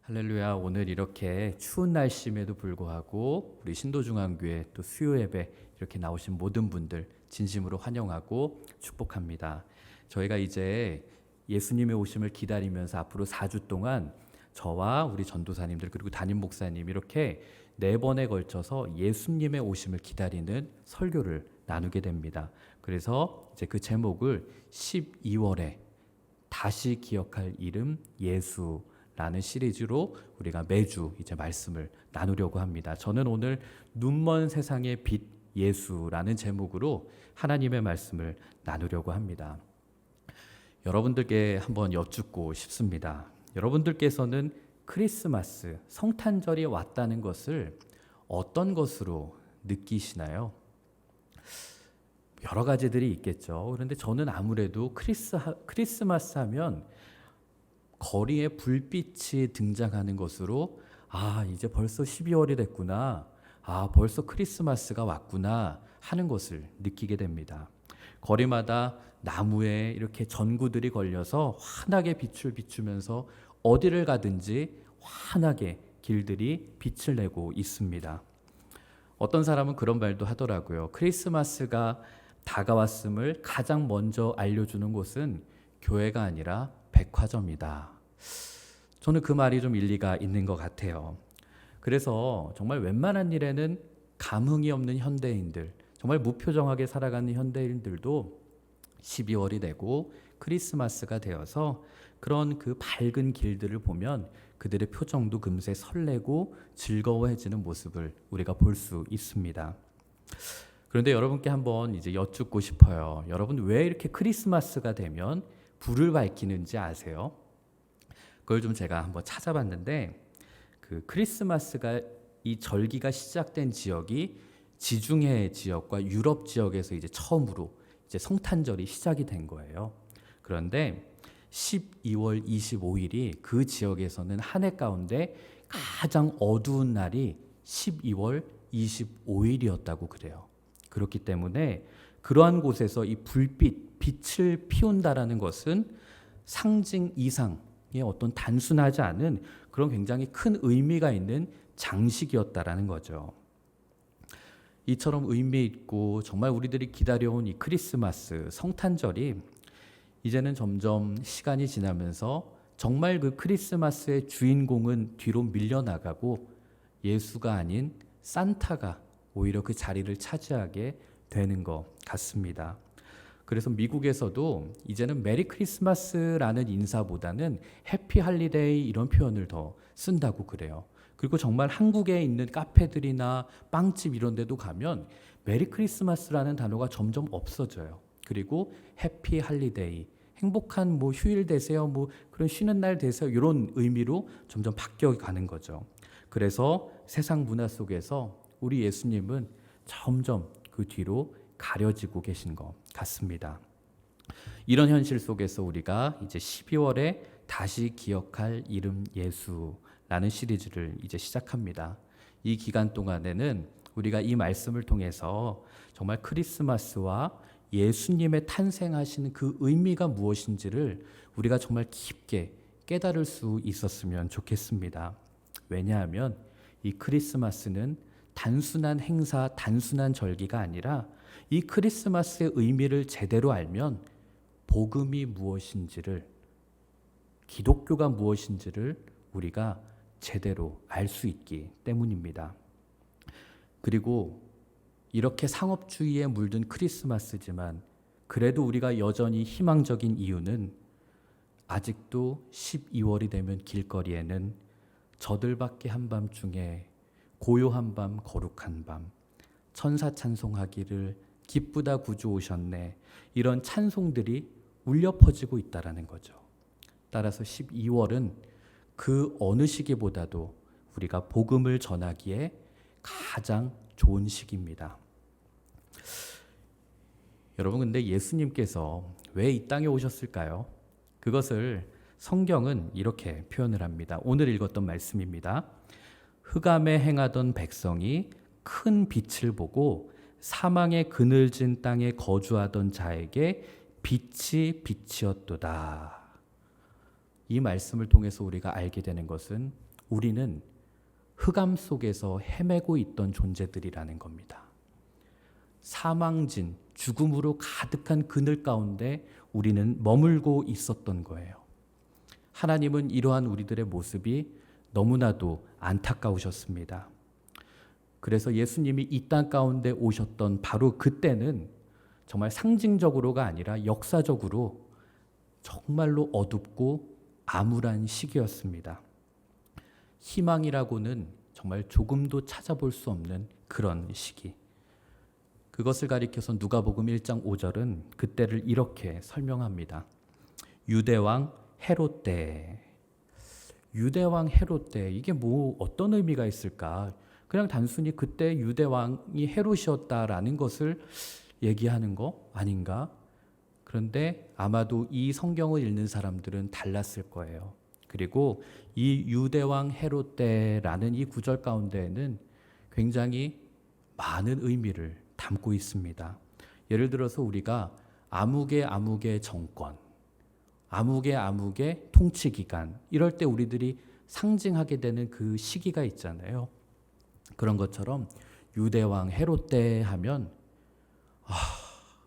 할렐루야. 오늘 이렇게 추운 날씨임에도 불구하고 우리 신도중앙교회 또 수요 예배 이렇게 나오신 모든 분들 진심으로 환영하고 축복합니다. 저희가 이제 예수님의 오심을 기다리면서 앞으로 4주 동안 저와 우리 전도사님들 그리고 담임 목사님 이렇게 4번에 걸쳐서 예수님의 오심을 기다리는 설교를 나누게 됩니다. 그래서 이제 그 제목을 12월에 다시 기억할 이름 예수 라는 시리즈로 우리가 매주 이제 말씀을 나누려고 합니다. 저는 오늘 눈먼 세상의 빛 예수라는 제목으로 하나님의 말씀을 나누려고 합니다. 여러분들께 한번 여쭙고 싶습니다. 여러분들께서는 크리스마스, 성탄절이 왔다는 것을 어떤 것으로 느끼시나요? 여러 가지들이 있겠죠. 그런데 저는 아무래도 크리스마스 하면 거리에 불빛이 등장하는 것으로 이제 벌써 12월이 됐구나. 벌써 크리스마스가 왔구나 하는 것을 느끼게 됩니다. 거리마다 나무에 이렇게 전구들이 걸려서 환하게 빛을 비추면서 어디를 가든지 환하게 길들이 빛을 내고 있습니다. 어떤 사람은 그런 말도 하더라고요. 크리스마스가 다가왔음을 가장 먼저 알려주는 곳은 교회가 아니라 백화점이다. 저는 그 말이 좀 일리가 있는 것 같아요. 그래서 정말 웬만한 일에는 감흥이 없는 현대인들, 정말 무표정하게 살아가는 현대인들도 12월이 되고 크리스마스가 되어서 그런 그 밝은 길들을 보면 그들의 표정도 금세 설레고 즐거워해지는 모습을 우리가 볼 수 있습니다. 그런데 여러분께 한번 이제 여쭙고 싶어요. 여러분 왜 이렇게 크리스마스가 되면 불을 밝히는지 아세요? 그걸 좀 제가 한번 찾아봤는데 그 크리스마스가 이 절기가 시작된 지역이 지중해 지역과 유럽 지역에서 이제 처음으로 이제 성탄절이 시작이 된 거예요. 그런데 12월 25일이 그 지역에서는 한 해 가운데 가장 어두운 날이 12월 25일이었다고 그래요. 그렇기 때문에 그러한 곳에서 이 빛을 피운다라는 것은 상징 이상의 어떤 단순하지 않은 그런 굉장히 큰 의미가 있는 장식이었다라는 거죠. 이처럼 의미 있고 정말 우리들이 기다려온 이 크리스마스, 성탄절이 이제는 점점 시간이 지나면서 정말 그 크리스마스의 주인공은 뒤로 밀려나가고 예수가 아닌 산타가 오히려 그 자리를 차지하게 되는 것 같습니다. 그래서 미국에서도 이제는 메리 크리스마스라는 인사보다는 해피 할리데이 이런 표현을 더 쓴다고 그래요. 그리고 정말 한국에 있는 카페들이나 빵집 이런 데도 가면 메리 크리스마스라는 단어가 점점 없어져요. 그리고 해피 할리데이, 행복한 휴일 되세요, 그런 쉬는 날 되세요 이런 의미로 점점 바뀌어 가는 거죠. 그래서 세상 문화 속에서 우리 예수님은 점점 그 뒤로 가려지고 계신 것 같습니다. 이런 현실 속에서 우리가 이제 12월에 다시 기억할 이름 예수라는 시리즈를 이제 시작합니다. 이 기간 동안에는 우리가 이 말씀을 통해서 정말 크리스마스와 예수님의 탄생하시는 그 의미가 무엇인지를 우리가 정말 깊게 깨달을 수 있었으면 좋겠습니다. 왜냐하면 이 크리스마스는 단순한 행사, 단순한 절기가 아니라 이 크리스마스의 의미를 제대로 알면 복음이 무엇인지를, 기독교가 무엇인지를 우리가 제대로 알 수 있기 때문입니다. 그리고 이렇게 상업주의에 물든 크리스마스지만 그래도 우리가 여전히 희망적인 이유는 아직도 12월이 되면 길거리에는 저들밖에 한밤중에 고요한 밤 거룩한 밤 천사 찬송하기를 기쁘다 구주 오셨네 이런 찬송들이 울려 퍼지고 있다라는 거죠. 따라서 12월은 그 어느 시기보다도 우리가 복음을 전하기에 가장 좋은 시기입니다. 여러분 근데 예수님께서 왜 이 땅에 오셨을까요? 그것을 성경은 이렇게 표현을 합니다. 오늘 읽었던 말씀입니다. 흑암에 행하던 백성이 큰 빛을 보고 사망의 그늘진 땅에 거주하던 자에게 빛이 빛이었도다. 이 말씀을 통해서 우리가 알게 되는 것은 우리는 흑암 속에서 헤매고 있던 존재들이라는 겁니다. 사망진, 죽음으로 가득한 그늘 가운데 우리는 머물고 있었던 거예요. 하나님은 이러한 우리들의 모습이 너무나도 안타까우셨습니다. 그래서 예수님이 이 땅 가운데 오셨던 바로 그때는 정말 상징적으로가 아니라 역사적으로 정말로 어둡고 암울한 시기였습니다. 희망이라고는 정말 조금도 찾아볼 수 없는 그런 시기. 그것을 가리켜서 누가복음 1장 5절은 그때를 이렇게 설명합니다. 유대왕 헤롯 때. 유대왕 헤롯 때, 이게 뭐 어떤 의미가 있을까? 그냥 단순히 그때 유대왕이 헤롯이었다라는 것을 얘기하는 거 아닌가? 그런데 아마도 이 성경을 읽는 사람들은 달랐을 거예요. 그리고 이 유대왕 헤롯 때라는 이 구절 가운데에는 굉장히 많은 의미를 담고 있습니다. 예를 들어서 우리가 아무개 정권, 아무개 통치 기간, 이럴 때 우리들이 상징하게 되는 그 시기가 있잖아요. 그런 것처럼 유대왕 헤롯 때 하면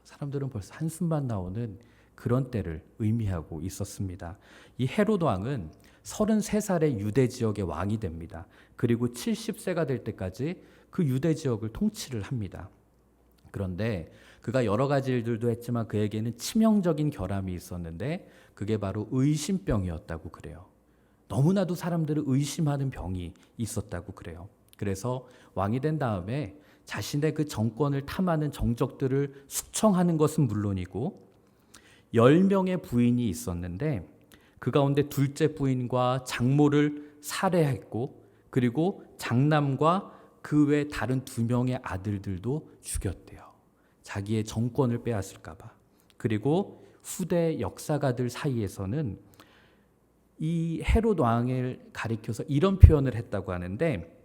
사람들은 벌써 한숨만 나오는 그런 때를 의미하고 있었습니다. 이 헤롯 왕은 33살의 유대 지역의 왕이 됩니다. 그리고 70세가 될 때까지 그 유대 지역을 통치를 합니다. 그런데 그가 여러 가지 일들도 했지만 그에게는 치명적인 결함이 있었는데 그게 바로 의심병이었다고 그래요. 너무나도 사람들을 의심하는 병이 있었다고 그래요. 그래서 왕이 된 다음에 자신의 그 정권을 탐하는 정적들을 숙청하는 것은 물론이고 10명의 부인이 있었는데 그 가운데 둘째 부인과 장모를 살해했고 그리고 장남과 그 외 다른 2명의 아들들도 죽였대요. 자기의 정권을 빼앗을까 봐. 그리고 후대 역사가들 사이에서는 이 헤롯 왕을 가리켜서 이런 표현을 했다고 하는데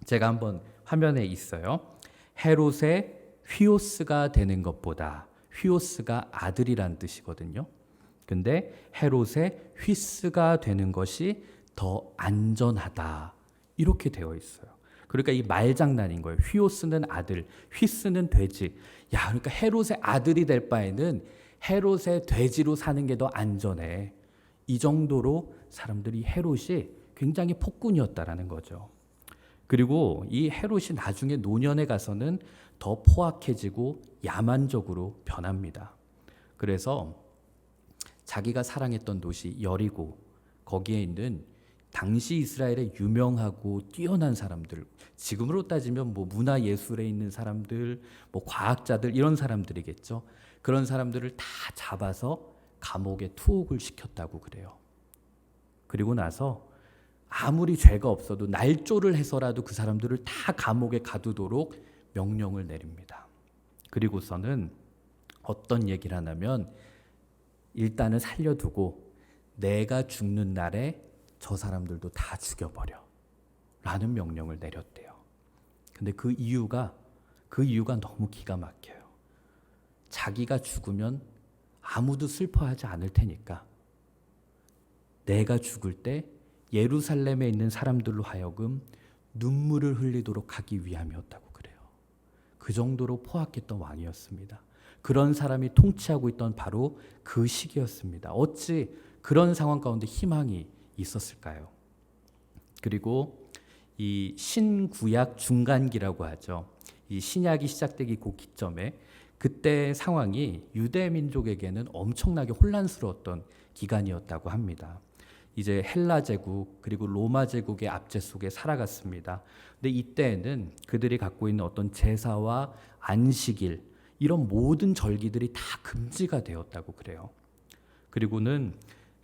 제가 한번 화면에 있어요. 헤롯의 휘오스가 되는 것보다, 휘오스가 아들이란 뜻이거든요. 근데 헤롯의 휘스가 되는 것이 더 안전하다. 이렇게 되어 있어요. 그러니까 이 말장난인 거예요. 휘오스는 아들, 휘스는 돼지. 야, 그러니까 헤롯의 아들이 될 바에는 헤롯의 돼지로 사는 게 더 안전해. 이 정도로 사람들이 헤롯이 굉장히 폭군이었다라는 거죠. 그리고 이 헤롯이 나중에 노년에 가서는 더 포악해지고 야만적으로 변합니다. 그래서 자기가 사랑했던 도시 여리고, 거기에 있는 당시 이스라엘의 유명하고 뛰어난 사람들, 지금으로 따지면 뭐 문화 예술에 있는 사람들, 뭐 과학자들, 이런 사람들이겠죠. 그런 사람들을 다 잡아서 감옥에 투옥을 시켰다고 그래요. 그리고 나서 아무리 죄가 없어도 날조를 해서라도 그 사람들을 다 감옥에 가두도록 명령을 내립니다. 그리고서는 어떤 얘기를 하냐면 일단은 살려두고 내가 죽는 날에 저 사람들도 다 죽여버려 라는 명령을 내렸대요. 근데 그 이유가 너무 기가 막혀요. 자기가 죽으면 아무도 슬퍼하지 않을 테니까 내가 죽을 때 예루살렘에 있는 사람들로 하여금 눈물을 흘리도록 하기 위함이었다고 그래요. 그 정도로 포악했던 왕이었습니다. 그런 사람이 통치하고 있던 바로 그 시기였습니다. 어찌 그런 상황 가운데 희망이 있었을까요? 그리고 이 신구약 중간기라고 하죠. 이 신약이 시작되기 그 기점에 그때 상황이 유대 민족에게는 엄청나게 혼란스러웠던 기간이었다고 합니다. 이제 헬라 제국 그리고 로마 제국의 압제 속에 살아갔습니다. 근데 이때에는 그들이 갖고 있는 어떤 제사와 안식일 이런 모든 절기들이 다 금지가 되었다고 그래요. 그리고는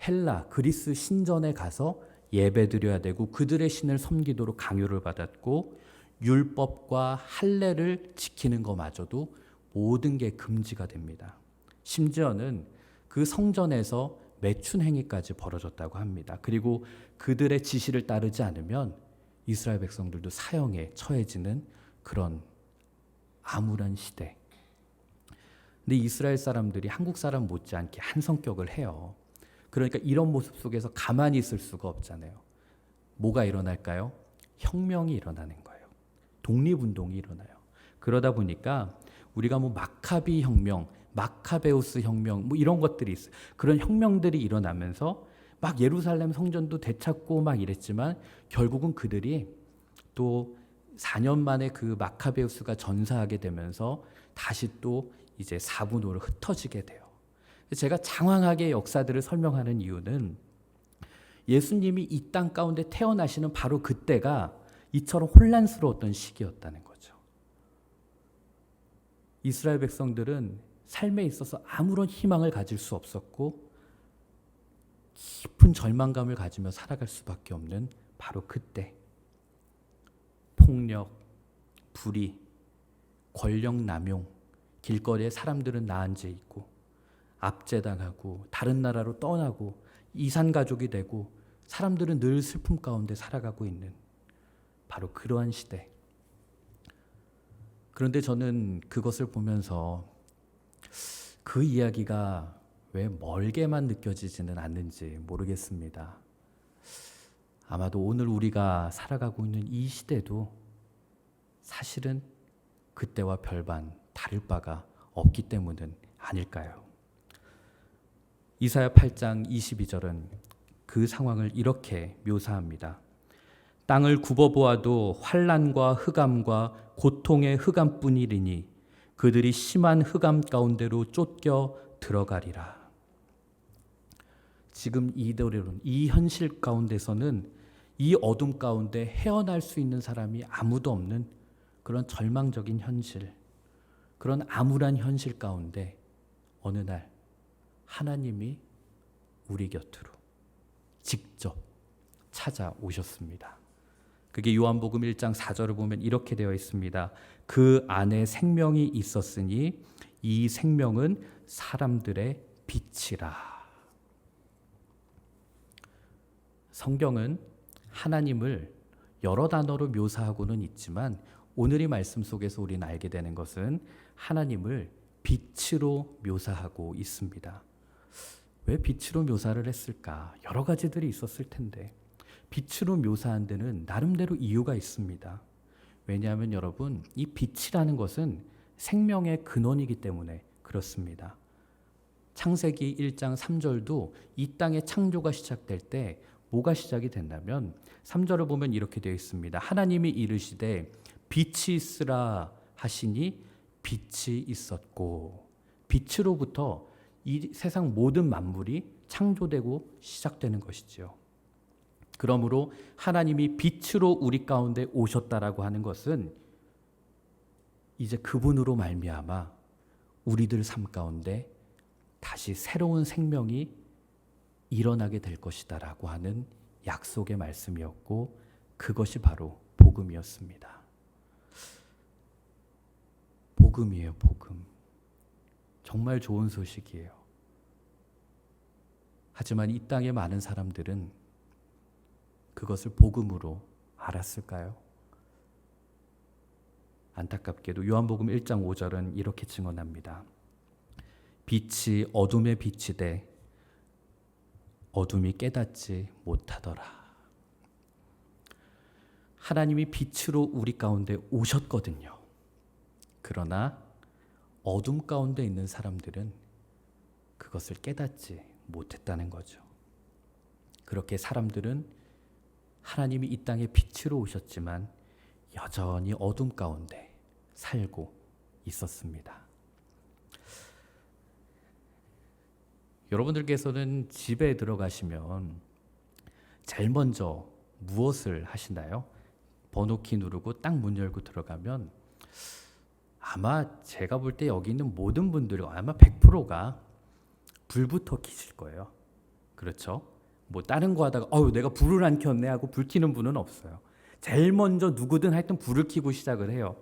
헬라 그리스 신전에 가서 예배드려야 되고 그들의 신을 섬기도록 강요를 받았고 율법과 할례를 지키는 것마저도 모든 게 금지가 됩니다. 심지어는 그 성전에서 매춘 행위까지 벌어졌다고 합니다. 그리고 그들의 지시를 따르지 않으면 이스라엘 백성들도 사형에 처해지는 그런 암울한 시대. 근데 이스라엘 사람들이 한국 사람 못지않게 한 성격을 해요. 그러니까 이런 모습 속에서 가만히 있을 수가 없잖아요. 뭐가 일어날까요? 혁명이 일어나는 거예요. 독립운동이 일어나요. 그러다 보니까 우리가 뭐 마카비 혁명, 마카베우스 혁명 뭐 이런 것들이 있어요. 그런 혁명들이 일어나면서 막 예루살렘 성전도 되찾고 막 이랬지만 결국은 그들이 또 4년 만에 그 마카베우스가 전사하게 되면서 다시 또 이제 사분으로 흩어지게 돼요. 제가 장황하게 역사들을 설명하는 이유는 예수님이 이 땅 가운데 태어나시는 바로 그때가 이처럼 혼란스러웠던 시기였다는 거죠. 이스라엘 백성들은 삶에 있어서 아무런 희망을 가질 수 없었고 깊은 절망감을 가지며 살아갈 수밖에 없는 바로 그때 폭력, 불의, 권력 남용, 길거리에 사람들은 나앉아 있고 압제당하고 다른 나라로 떠나고 이산 가족이 되고 사람들은 늘 슬픔 가운데 살아가고 있는 바로 그러한 시대. 그런데 저는 그것을 보면서 그 이야기가 왜 멀게만 느껴지지는 않는지 모르겠습니다. 아마도 오늘 우리가 살아가고 있는 이 시대도 사실은 그때와 별반 다를 바가 없기 때문은 아닐까요? 이사야 8장 22절은 그 상황을 이렇게 묘사합니다. 땅을 굽어보아도 환난과 흑암과 고통의 흑암뿐이리니 그들이 심한 흑암 가운데로 쫓겨 들어가리라. 지금 이대로는 이 현실 가운데서는 이 어둠 가운데 헤어날 수 있는 사람이 아무도 없는 그런 절망적인 현실, 그런 암울한 현실 가운데 어느 날 하나님이 우리 곁으로 직접 찾아오셨습니다. 그게 요한복음 1장 4절을 보면 이렇게 되어 있습니다. 그 안에 생명이 있었으니 이 생명은 사람들의 빛이라. 성경은 하나님을 여러 단어로 묘사하고는 있지만 오늘의 말씀 속에서 우리는 알게 되는 것은 하나님을 빛으로 묘사하고 있습니다. 왜 빛으로 묘사를 했을까? 여러 가지들이 있었을 텐데 빛으로 묘사한 데는 나름대로 이유가 있습니다. 왜냐하면 여러분, 이 빛이라는 것은 생명의 근원이기 때문에 그렇습니다. 창세기 1장 3절도 이 땅의 창조가 시작될 때 뭐가 시작이 된다면 3절을 보면 이렇게 되어 있습니다. 하나님이 이르시되 빛이 있으라 하시니 빛이 있었고, 빛으로부터 이 세상 모든 만물이 창조되고 시작되는 것이지요. 그러므로 하나님이 빛으로 우리 가운데 오셨다라고 하는 것은 이제 그분으로 말미암아 우리들 삶 가운데 다시 새로운 생명이 일어나게 될 것이다라고 하는 약속의 말씀이었고 그것이 바로 복음이었습니다. 복음이에요, 복음. 정말 좋은 소식이에요. 하지만 이 땅의 많은 사람들은 그것을 복음으로 알았을까요? 안타깝게도 요한복음 1장 5절은 이렇게 증언합니다. 빛이 어둠에 비치되 어둠이 깨닫지 못하더라. 하나님이 빛으로 우리 가운데 오셨거든요. 그러나 어둠 가운데 있는 사람들은 그것을 깨닫지 못했다는 거죠. 그렇게 사람들은 하나님이 이 땅에 빛으로 오셨지만 여전히 어둠 가운데 살고 있었습니다. 여러분들께서는 집에 들어가시면 제일 먼저 무엇을 하시나요? 번호키 누르고 딱 문 열고 들어가면 아마 제가 볼 때 여기 있는 모든 분들이 아마 100%가 불부터 켜실 거예요. 그렇죠? 뭐 다른 거 하다가 내가 불을 안 켰네 하고 불 켜는 분은 없어요. 제일 먼저 누구든 하여튼 불을 켜고 시작을 해요.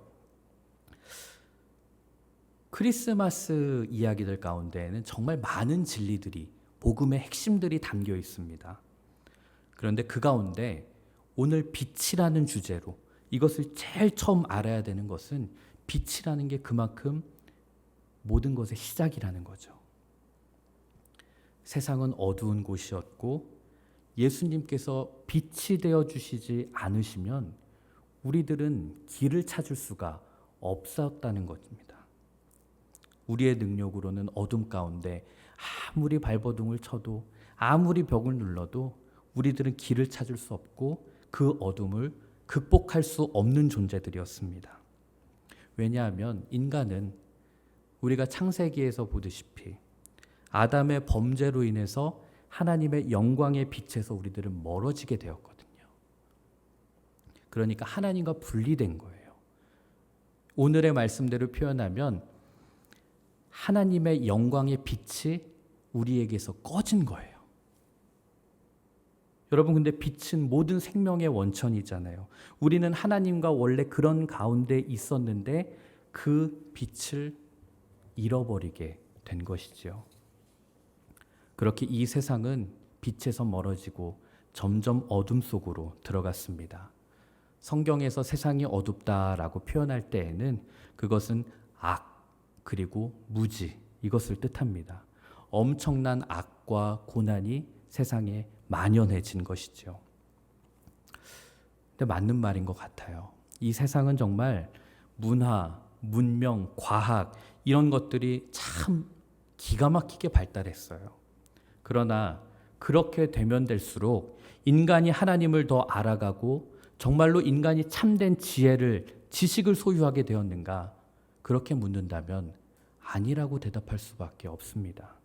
크리스마스 이야기들 가운데에는 정말 많은 진리들이, 복음의 핵심들이 담겨 있습니다. 그런데 그 가운데 오늘 빛이라는 주제로 이것을 제일 처음 알아야 되는 것은 빛이라는 게 그만큼 모든 것의 시작이라는 거죠. 세상은 어두운 곳이었고 예수님께서 빛이 되어 주시지 않으시면 우리들은 길을 찾을 수가 없었다는 것입니다. 우리의 능력으로는 어둠 가운데 아무리 발버둥을 쳐도 아무리 벽을 눌러도 우리들은 길을 찾을 수 없고 그 어둠을 극복할 수 없는 존재들이었습니다. 왜냐하면 인간은 우리가 창세기에서 보듯이 아담의 범죄로 인해서 하나님의 영광의 빛에서 우리들은 멀어지게 되었거든요. 그러니까 하나님과 분리된 거예요. 오늘의 말씀대로 표현하면 하나님의 영광의 빛이 우리에게서 꺼진 거예요. 여러분, 근데 빛은 모든 생명의 원천이잖아요. 우리는 하나님과 원래 그런 가운데 있었는데 그 빛을 잃어버리게 된 것이죠. 그렇게 이 세상은 빛에서 멀어지고 점점 어둠 속으로 들어갔습니다. 성경에서 세상이 어둡다라고 표현할 때에는 그것은 악 그리고 무지 이것을 뜻합니다. 엄청난 악과 고난이 세상에 만연해진 것이죠. 근데 맞는 말인 것 같아요. 이 세상은 정말 문화, 문명, 과학 이런 것들이 참 기가 막히게 발달했어요. 그러나 그렇게 되면 될수록 인간이 하나님을 더 알아가고 정말로 인간이 참된 지식을 소유하게 되었는가? 그렇게 묻는다면 아니라고 대답할 수밖에 없습니다.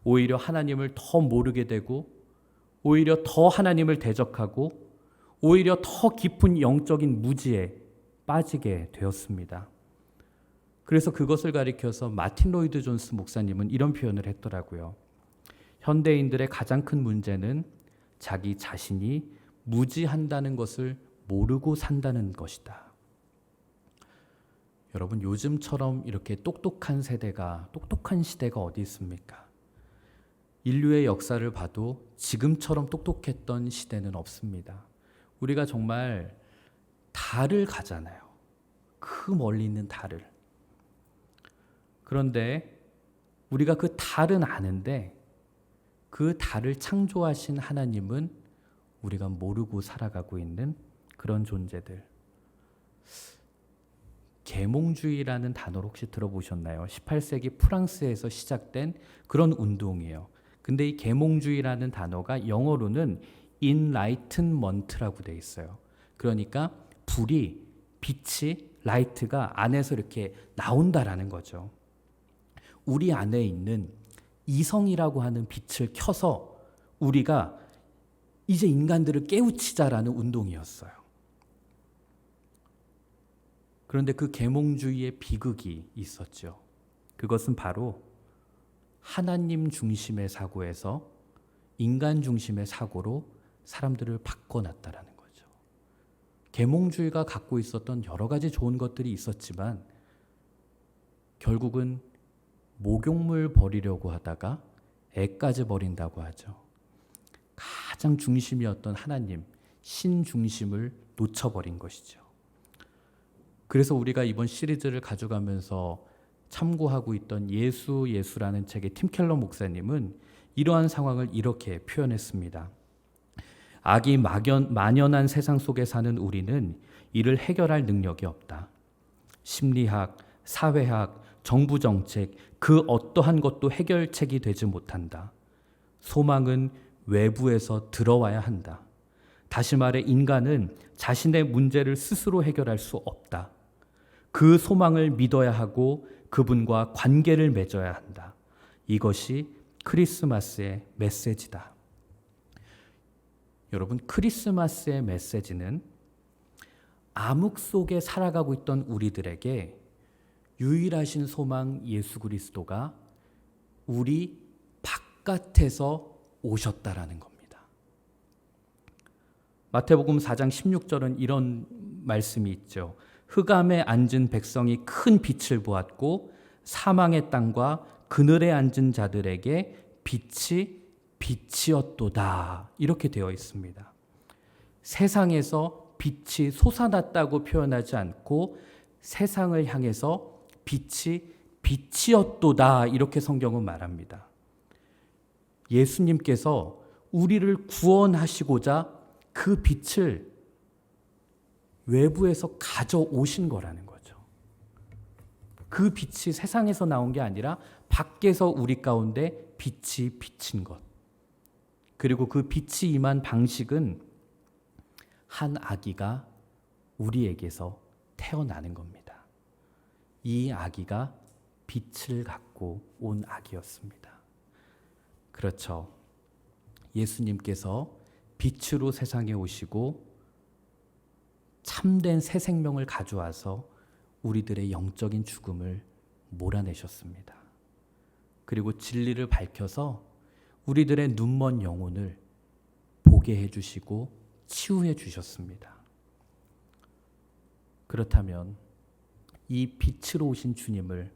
오히려 하나님을 더 모르게 되고 오히려 더 하나님을 대적하고 오히려 더 깊은 영적인 무지에 빠지게 되었습니다. 그래서 그것을 가리켜서 마틴 로이드 존스 목사님은 이런 표현을 했더라고요. 현대인들의 가장 큰 문제는 자기 자신이 무지한다는 것을 모르고 산다는 것이다. 여러분, 요즘처럼 이렇게 똑똑한 시대가 어디 있습니까? 인류의 역사를 봐도 지금처럼 똑똑했던 시대는 없습니다. 우리가 정말 달을 가잖아요. 그 멀리 있는 달을. 그런데 우리가 그 달은 아는데 그 달을 창조하신 하나님은 우리가 모르고 살아가고 있는 그런 존재들. 계몽주의라는 단어를 혹시 들어보셨나요? 18세기 프랑스에서 시작된 그런 운동이에요. 근데 이 계몽주의라는 단어가 영어로는 enlightenment라고 돼 있어요. 그러니까 빛이 라이트가 안에서 이렇게 나온다라는 거죠. 우리 안에 있는 이성이라고 하는 빛을 켜서 우리가 이제 인간들을 깨우치자라는 운동이었어요. 그런데 그 계몽주의의 비극이 있었죠. 그것은 바로 하나님 중심의 사고에서 인간 중심의 사고로 사람들을 바꿔놨다라는 거죠. 계몽주의가 갖고 있었던 여러 가지 좋은 것들이 있었지만 결국은 목욕물 버리려고 하다가 애까지 버린다고 하죠. 가장 중심이었던 하나님, 신 중심을 놓쳐버린 것이죠. 그래서 우리가 이번 시리즈를 가져가면서 참고하고 있던 예수라는 책의 팀 켈러 목사님은 이러한 상황을 이렇게 표현했습니다. 악이 만연한 세상 속에 사는 우리는 이를 해결할 능력이 없다. 심리학, 사회학, 정부 정책, 그 어떠한 것도 해결책이 되지 못한다. 소망은 외부에서 들어와야 한다. 다시 말해 인간은 자신의 문제를 스스로 해결할 수 없다. 그 소망을 믿어야 하고 그분과 관계를 맺어야 한다. 이것이 크리스마스의 메시지다. 여러분, 크리스마스의 메시지는 암흑 속에 살아가고 있던 우리들에게 유일하신 소망 예수 그리스도가 우리 바깥에서 오셨다라는 겁니다. 마태복음 4장 16절은 이런 말씀이 있죠. 흑암에 앉은 백성이 큰 빛을 보았고 사망의 땅과 그늘에 앉은 자들에게 빛이 빛이었도다. 이렇게 되어 있습니다. 세상에서 빛이 솟아났다고 표현하지 않고 세상을 향해서 빛이 빛이었도다. 이렇게 성경은 말합니다. 예수님께서 우리를 구원하시고자 그 빛을 외부에서 가져오신 거라는 거죠. 그 빛이 세상에서 나온 게 아니라 밖에서 우리 가운데 빛이 비친 것. 그리고 그 빛이 임한 방식은 한 아기가 우리에게서 태어나는 겁니다. 이 아기가 빛을 갖고 온 아기였습니다. 그렇죠. 예수님께서 빛으로 세상에 오시고 참된 새 생명을 가져와서 우리들의 영적인 죽음을 몰아내셨습니다. 그리고 진리를 밝혀서 우리들의 눈먼 영혼을 보게 해주시고 치유해 주셨습니다. 그렇다면 이 빛으로 오신 주님을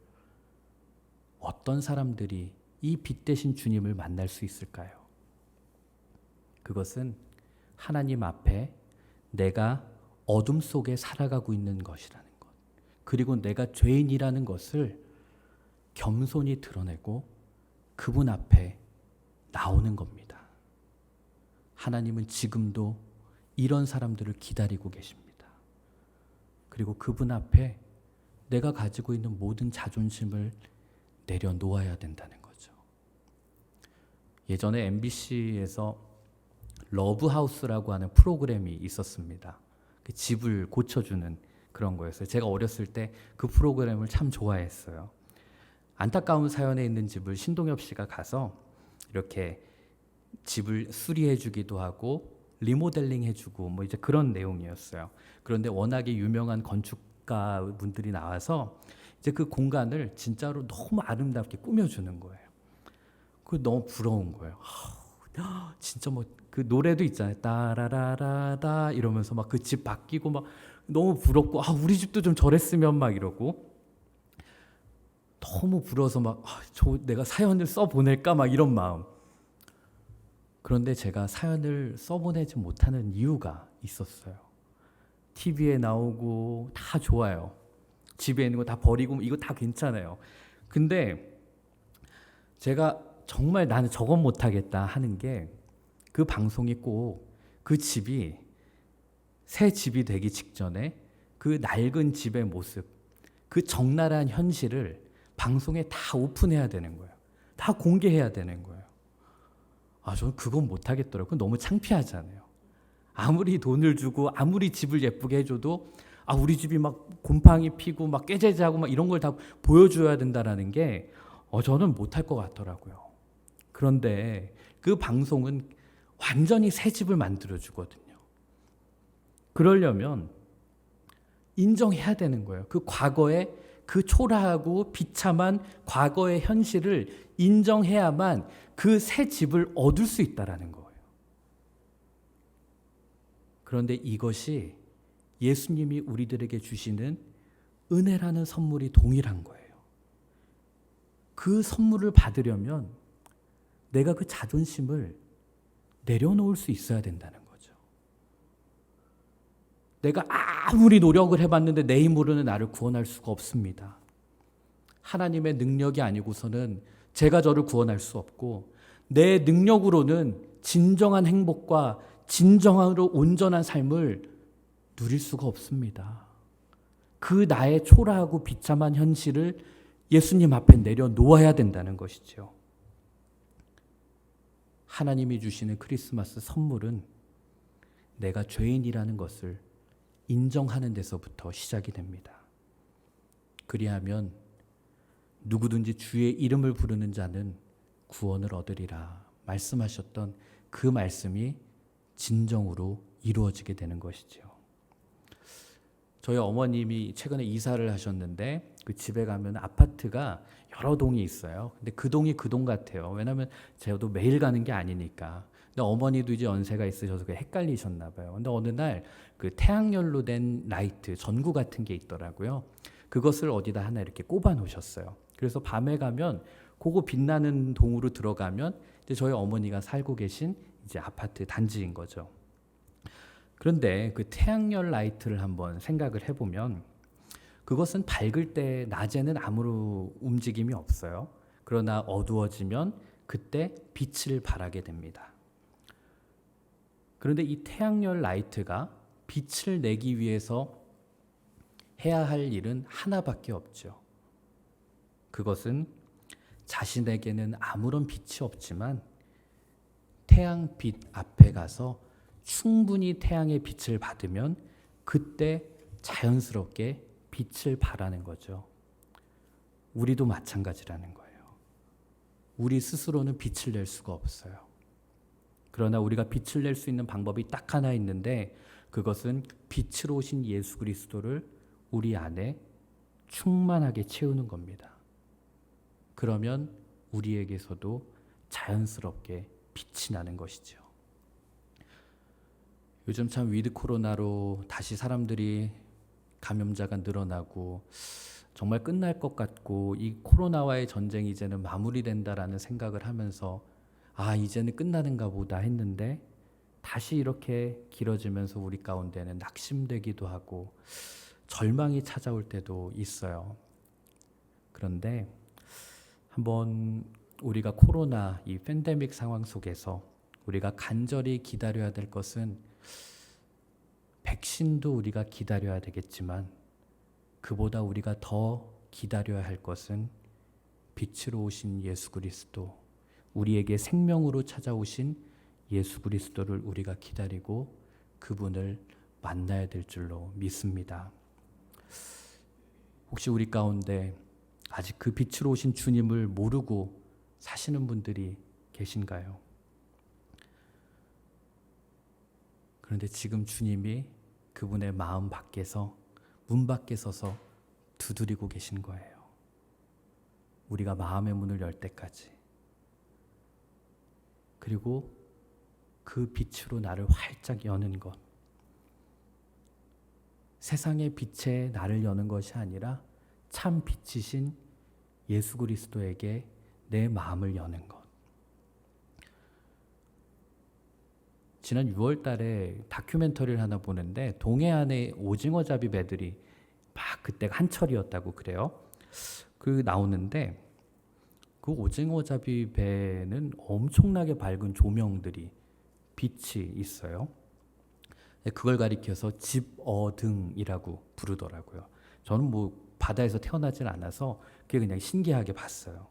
어떤 사람들이 이 빛 대신 주님을 만날 수 있을까요? 그것은 하나님 앞에 내가 어둠 속에 살아가고 있는 것이라는 것, 그리고 내가 죄인이라는 것을 겸손히 드러내고 그분 앞에 나오는 겁니다. 하나님은 지금도 이런 사람들을 기다리고 계십니다. 그리고 그분 앞에 내가 가지고 있는 모든 자존심을 내려놓아야 된다는 거죠. 예전에 MBC에서 러브하우스라고 하는 프로그램이 있었습니다. 그 집을 고쳐주는 그런 거였어요. 제가 어렸을 때 그 프로그램을 참 좋아했어요. 안타까운 사연에 있는 집을 신동엽 씨가 가서 이렇게 집을 수리해 주기도 하고 리모델링 해주고 뭐 이제 그런 내용이었어요. 그런데 워낙에 유명한 건축가 분들이 나와서 이제 그 공간을 진짜로 너무 아름답게 꾸며주는 거예요. 그 너무 부러운 거예요. 진짜 뭐 그 노래도 있잖아요. 따라라라다 이러면서 막 그 집 바뀌고 막 너무 부럽고 우리 집도 좀 저랬으면 막 이러고 너무 부러워서 막 내가 사연을 써 보낼까 막 이런 마음. 그런데 제가 사연을 써보내지 못하는 이유가 있었어요. TV에 나오고 다 좋아요. 집에 있는 거 다 버리고 이거 다 괜찮아요. 근데 제가 정말 나는 저건 못하겠다 하는 게 그 방송이 꼭 그 집이 새 집이 되기 직전에 그 낡은 집의 모습, 그 적나라한 현실을 방송에 다 오픈해야 되는 거예요. 다 공개해야 되는 거예요. 저는 그건 못하겠더라고요. 그건 너무 창피하잖아요. 아무리 돈을 주고 아무리 집을 예쁘게 해줘도 우리 집이 막 곰팡이 피고 막 깨재재하고 막 이런 걸 다 보여줘야 된다라는 게 저는 못할 것 같더라고요. 그런데 그 방송은 완전히 새 집을 만들어주거든요. 그러려면 인정해야 되는 거예요. 그 과거의 그 초라하고 비참한 과거의 현실을 인정해야만 그 새 집을 얻을 수 있다라는 거예요. 그런데 이것이 예수님이 우리들에게 주시는 은혜라는 선물이 동일한 거예요. 그 선물을 받으려면 내가 그 자존심을 내려놓을 수 있어야 된다는 거죠. 내가 아무리 노력을 해봤는데 내 힘으로는 나를 구원할 수가 없습니다. 하나님의 능력이 아니고서는 제가 저를 구원할 수 없고 내 능력으로는 진정한 행복과 진정으로 온전한 삶을 누릴 수가 없습니다. 그 나의 초라하고 비참한 현실을 예수님 앞에 내려놓아야 된다는 것이죠. 하나님이 주시는 크리스마스 선물은 내가 죄인이라는 것을 인정하는 데서부터 시작이 됩니다. 그리하면 누구든지 주의 이름을 부르는 자는 구원을 얻으리라 말씀하셨던 그 말씀이 진정으로 이루어지게 되는 것이죠. 저희 어머님이 최근에 이사를 하셨는데 그 집에 가면 아파트가 여러 동이 있어요. 근데 그 동이 그 동 같아요. 왜냐하면 저도 매일 가는 게 아니니까. 근데 어머니도 이제 연세가 있으셔서 헷갈리셨나 봐요. 근데 어느 날 그 태양열로 된 라이트 전구 같은 게 있더라고요. 그것을 어디다 하나 이렇게 꼽아 놓으셨어요. 그래서 밤에 가면 그거 빛나는 동으로 들어가면 이제 저희 어머니가 살고 계신 이제 아파트 단지인 거죠. 그런데 그 태양열 라이트를 한번 생각을 해보면 그것은 밝을 때 낮에는 아무 움직임이 없어요. 그러나 어두워지면 그때 빛을 발하게 됩니다. 그런데 이 태양열 라이트가 빛을 내기 위해서 해야 할 일은 하나밖에 없죠. 그것은 자신에게는 아무런 빛이 없지만 태양빛 앞에 가서 충분히 태양의 빛을 받으면 그때 자연스럽게 빛을 발하는 거죠. 우리도 마찬가지라는 거예요. 우리 스스로는 빛을 낼 수가 없어요. 그러나 우리가 빛을 낼 수 있는 방법이 딱 하나 있는데 그것은 빛으로 오신 예수 그리스도를 우리 안에 충만하게 채우는 겁니다. 그러면 우리에게서도 자연스럽게 빛이 나는 것이죠. 요즘 참 위드 코로나로 다시 사람들이 감염자가 늘어나고 정말 끝날 것 같고 이 코로나와의 전쟁이 이제는 마무리된다라는 생각을 하면서 이제는 끝나는가 보다 했는데 다시 이렇게 길어지면서 우리 가운데는 낙심되기도 하고 절망이 찾아올 때도 있어요. 그런데 한번 우리가 코로나 이 팬데믹 상황 속에서 우리가 간절히 기다려야 될 것은 백신도 우리가 기다려야 되겠지만 그보다 우리가 더 기다려야 할 것은 빛으로 오신 예수 그리스도, 우리에게 생명으로 찾아오신 예수 그리스도를 우리가 기다리고 그분을 만나야 될 줄로 믿습니다. 혹시 우리 가운데 아직 그 빛으로 오신 주님을 모르고 사시는 분들이 계신가요? 그런데 지금 주님이 그분의 마음 밖에서 문 밖에 서서 두드리고 계신 거예요. 우리가 마음의 문을 열 때까지. 그리고 그 빛으로 나를 활짝 여는 것. 세상의 빛에 나를 여는 것이 아니라 참 빛이신 예수 그리스도에게 내 마음을 여는 것. 지난 6월 달에 다큐멘터리를 하나 보는데 동해안의 오징어잡이 배들이 막 그때가 한철이었다고 그래요. 그 나오는데 그 오징어잡이 배는 엄청나게 밝은 조명들이 빛이 있어요. 그걸 가리켜서 집어등이라고 부르더라고요. 저는 바다에서 태어나질 않아서 그게 그냥 신기하게 봤어요.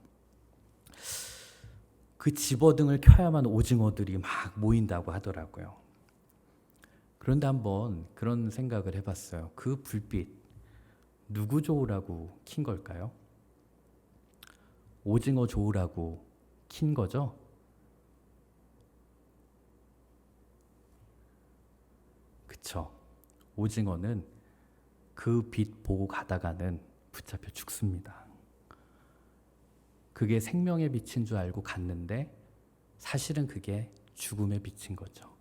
그 집어등을 켜야만 오징어들이 막 모인다고 하더라고요. 그런데 한번 그런 생각을 해봤어요. 그 불빛 누구 좋으라고 킨 걸까요? 오징어 좋으라고 킨 거죠? 그쵸. 오징어는 그 빛 보고 가다가는 붙잡혀 죽습니다. 그게 생명의 빛인 줄 알고 갔는데 사실은 그게 죽음의 빛인 거죠.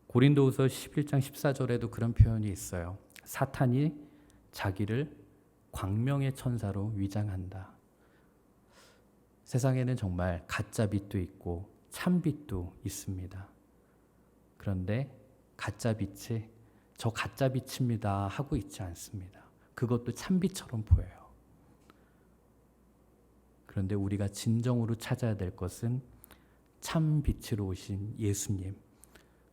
고린도후서 11장 14절에도 그런 표현이 있어요. 사탄이 자기를 광명의 천사로 위장한다. 세상에는 정말 가짜 빛도 있고 참 빛도 있습니다. 그런데 가짜 빛이 저 가짜 빛입니다 하고 있지 않습니다. 그것도 참 빛처럼 보여요. 그런데 우리가 진정으로 찾아야 될 것은 참 빛으로 오신 예수님,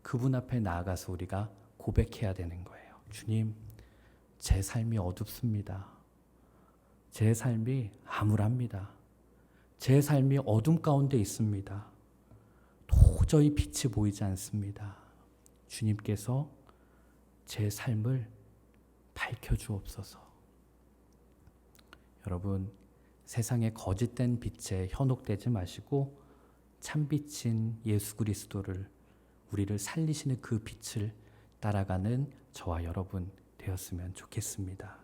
그분 앞에 나아가서 우리가 고백해야 되는 거예요. 주님, 제 삶이 어둡습니다. 제 삶이 암울합니다. 제 삶이 어둠 가운데 있습니다. 도저히 빛이 보이지 않습니다. 주님께서 제 삶을 밝혀주옵소서. 여러분, 세상의 거짓된 빛에 현혹되지 마시고 참빛인 예수 그리스도를, 우리를 살리시는 그 빛을 따라가는 저와 여러분 되었으면 좋겠습니다.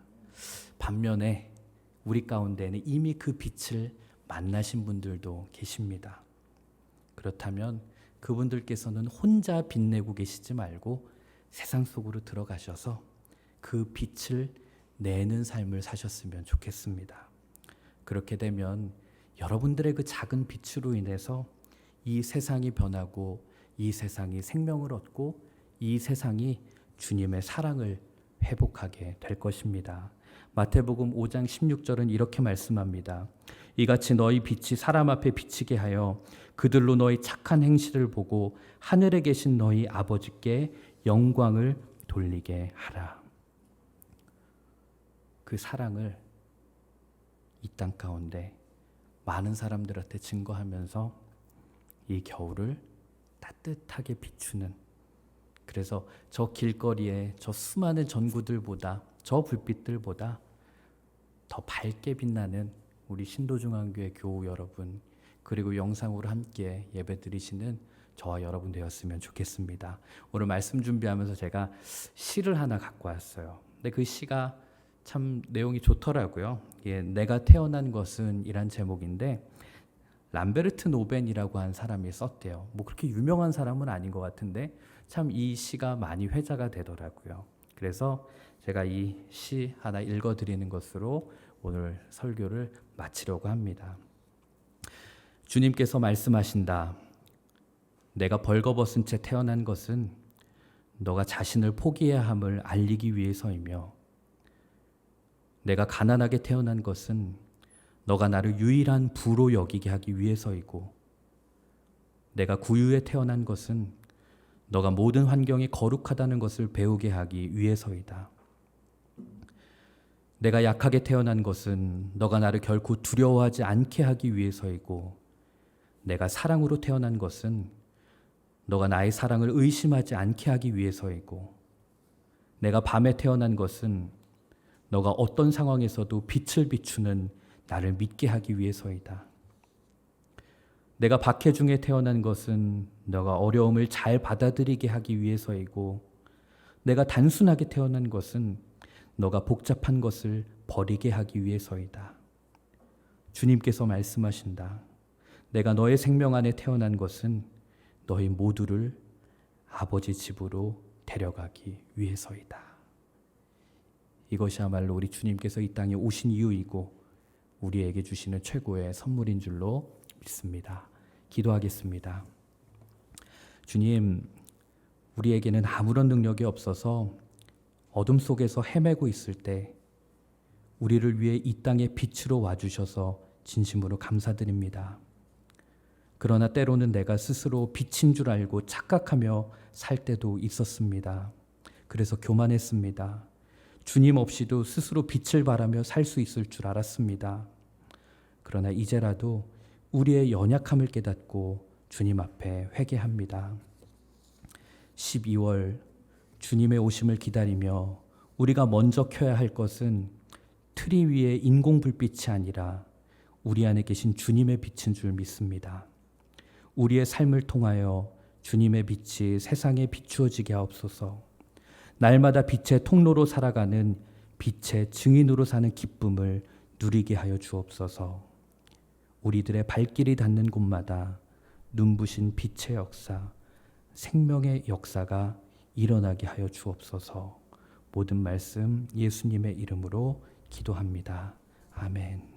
반면에 우리 가운데는 이미 그 빛을 만나신 분들도 계십니다. 그렇다면 그분들께서는 혼자 빛내고 계시지 말고 세상 속으로 들어가셔서 그 빛을 내는 삶을 사셨으면 좋겠습니다. 그렇게 되면 여러분들의 그 작은 빛으로 인해서 이 세상이 변하고 이 세상이 생명을 얻고 이 세상이 주님의 사랑을 회복하게 될 것입니다. 마태복음 5장 16절은 이렇게 말씀합니다. 이같이 너희 빛이 사람 앞에 비치게 하여 그들로 너희 착한 행실을 보고 하늘에 계신 너희 아버지께 영광을 돌리게 하라. 그 사랑을 이 땅 가운데 많은 사람들한테 증거하면서 이 겨울을 따뜻하게 비추는, 그래서 저 길거리에 저 수많은 전구들보다, 저 불빛들보다 더 밝게 빛나는 우리 신도중앙교회 교우 여러분, 그리고 영상으로 함께 예배드리시는 저와 여러분 되었으면 좋겠습니다. 오늘 말씀 준비하면서 제가 시를 하나 갖고 왔어요. 근데 그 시가 참 내용이 좋더라고요. 예, 내가 태어난 것은 이란 제목인데 람베르트 노벤이라고 한 사람이 썼대요. 뭐 그렇게 유명한 사람은 아닌 것 같은데 참 이 시가 많이 회자가 되더라고요. 그래서 제가 이 시 하나 읽어드리는 것으로 오늘 설교를 마치려고 합니다. 주님께서 말씀하신다. 내가 벌거벗은 채 태어난 것은 너가 자신을 포기해야 함을 알리기 위해서이며, 내가 가난하게 태어난 것은 너가 나를 유일한 부로 여기게 하기 위해서이고, 내가 구유에 태어난 것은 너가 모든 환경이 거룩하다는 것을 배우게 하기 위해서이다. 내가 약하게 태어난 것은 너가 나를 결코 두려워하지 않게 하기 위해서이고, 내가 사랑으로 태어난 것은 너가 나의 사랑을 의심하지 않게 하기 위해서이고, 내가 밤에 태어난 것은 너가 어떤 상황에서도 빛을 비추는 나를 믿게 하기 위해서이다. 내가 박해중에 태어난 것은 너가 어려움을 잘 받아들이게 하기 위해서이고, 내가 단순하게 태어난 것은 너가 복잡한 것을 버리게 하기 위해서이다. 주님께서 말씀하신다. 내가 너의 생명 안에 태어난 것은 너희 모두를 아버지 집으로 데려가기 위해서이다. 이것이야말로 우리 주님께서 이 땅에 오신 이유이고 우리에게 주시는 최고의 선물인 줄로 믿습니다. 기도하겠습니다. 주님, 우리에게는 아무런 능력이 없어서 어둠 속에서 헤매고 있을 때 우리를 위해 이 땅에 빛으로 와주셔서 진심으로 감사드립니다. 그러나 때로는 내가 스스로 빛인 줄 알고 착각하며 살 때도 있었습니다. 그래서 교만했습니다. 주님 없이도 스스로 빛을 발하며 살 수 있을 줄 알았습니다. 그러나 이제라도 우리의 연약함을 깨닫고 주님 앞에 회개합니다. 12월 주님의 오심을 기다리며 우리가 먼저 켜야 할 것은 트리 위의 인공 불빛이 아니라 우리 안에 계신 주님의 빛인 줄 믿습니다. 우리의 삶을 통하여 주님의 빛이 세상에 비추어지게 하옵소서. 날마다 빛의 통로로 살아가는 빛의 증인으로 사는 기쁨을 누리게 하여 주옵소서. 우리들의 발길이 닿는 곳마다 눈부신 빛의 역사, 생명의 역사가 일어나게 하여 주옵소서. 모든 말씀 예수님의 이름으로 기도합니다. 아멘.